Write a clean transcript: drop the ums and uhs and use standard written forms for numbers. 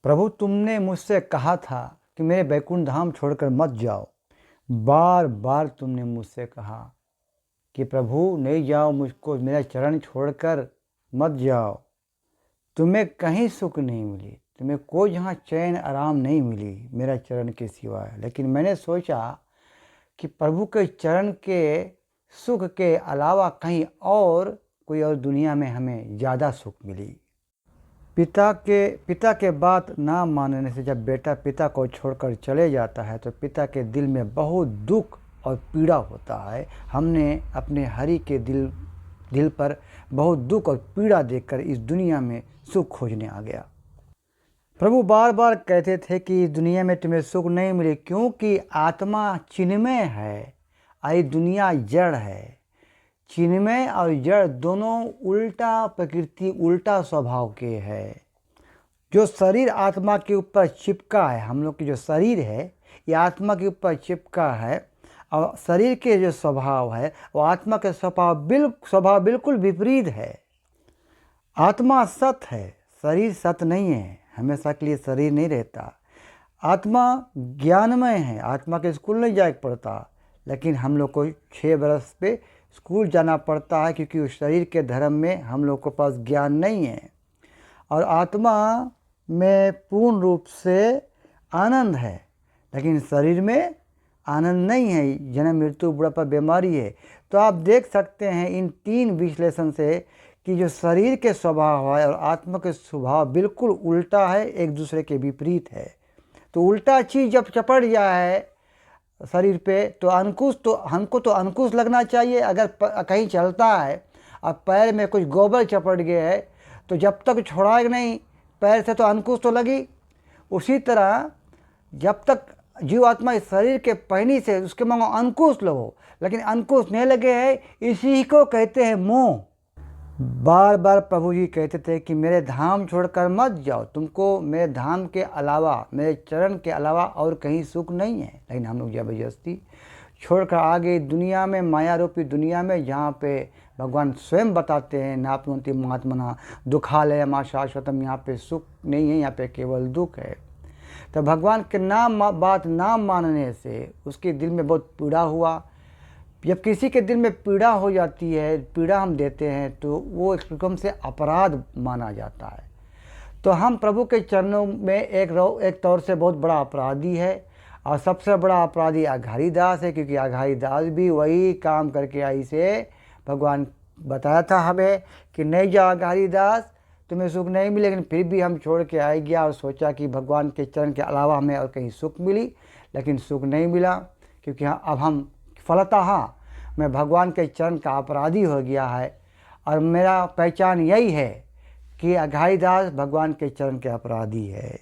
प्रभु तुमने मुझसे कहा था कि मेरे बैकुंठ धाम छोड़कर मत जाओ। बार बार तुमने मुझसे कहा कि प्रभु नहीं जाओ, मुझको मेरा चरण छोड़कर मत जाओ। तुम्हें कहीं सुख नहीं मिली, तुम्हें कोई यहाँ चैन आराम नहीं मिली मेरा चरण के सिवाय। लेकिन मैंने सोचा कि प्रभु के चरण के सुख के अलावा कहीं और कोई और दुनिया में हमें ज़्यादा सुख मिली। पिता के बात ना मानने से जब बेटा पिता को छोड़कर चले जाता है तो पिता के दिल में बहुत दुख और पीड़ा होता है। हमने अपने हरि के दिल पर बहुत दुख और पीड़ा देखकर इस दुनिया में सुख खोजने आ गया। प्रभु बार बार कहते थे कि इस दुनिया में तुम्हें सुख नहीं मिले, क्योंकि आत्मा चिन्मय है और दुनिया जड़ है। चिन्मय और जड़ दोनों उल्टा प्रकृति, उल्टा स्वभाव के है। जो शरीर आत्मा के ऊपर चिपका है, हम लोग की जो शरीर है ये आत्मा के ऊपर चिपका है, और शरीर के जो स्वभाव है वो आत्मा के स्वभाव बिल्कुल विपरीत है। आत्मा सत है, शरीर सत नहीं है, हमेशा के लिए शरीर नहीं रहता। आत्मा ज्ञानमय है, आत्मा के स्कूल नहीं जाए पड़ता, लेकिन हम लोग को 6 बरस पे स्कूल जाना पड़ता है, क्योंकि उस शरीर के धर्म में हम लोग के पास ज्ञान नहीं है। और आत्मा में पूर्ण रूप से आनंद है, लेकिन शरीर में आनंद नहीं है, जन्म मृत्यु बुढ़ापा बीमारी है। तो आप देख सकते हैं इन 3 विश्लेषण से कि जो शरीर के स्वभाव है और आत्मा के स्वभाव बिल्कुल उल्टा है, एक दूसरे के विपरीत है। तो उल्टा चीज़ जब चपड़ जाए शरीर पे तो हमको तो अंकुश लगना चाहिए। अगर कहीं चलता है और पैर में कुछ गोबर चपड़ गया है तो जब तक छोड़ाएगा नहीं पैर से तो अंकुश तो लगी। उसी तरह जब तक जीव आत्मा इस शरीर के पहनी से उसके मांगो अंकुश लगो, लेकिन अंकुश नहीं लगे है, इसी को कहते हैं मोह। बार बार प्रभु जी कहते थे कि मेरे धाम छोड़कर मत जाओ, तुमको मेरे धाम के अलावा, मेरे चरण के अलावा और कहीं सुख नहीं है। लेकिन हम लोग ज़बरदस्ती छोड़कर आ गए दुनिया में, माया रूपी दुनिया में, जहाँ पे भगवान स्वयं बताते हैं नापनोति महात्मना दुखालय मा शाश्वतम, यहाँ पे सुख नहीं है, यहाँ पे केवल दुख है। तो भगवान के बात ना मानने से उसके दिल में बहुत पीड़ा हुआ। जब किसी के दिल में पीड़ा हो जाती है, पीड़ा हम देते हैं, तो वो एक रकम से अपराध माना जाता है। तो हम प्रभु के चरणों में एक तौर से बहुत बड़ा अपराधी है, और सबसे बड़ा अपराधी अघारी दास है, क्योंकि अघारी दास भी वही काम करके आई से भगवान बताया था हमें कि नहीं जाओ अघारी दास, तुम्हें सुख नहीं मिले। लेकिन फिर भी हम छोड़ के आ गया और सोचा कि भगवान के चरण के अलावा हमें और कहीं सुख मिली, लेकिन सुख नहीं मिला, क्योंकि अब हम फलतः मैं भगवान के चरण का अपराधी हो गया है। और मेरा पहचान यही है कि अघारी दास भगवान के चरण के अपराधी है।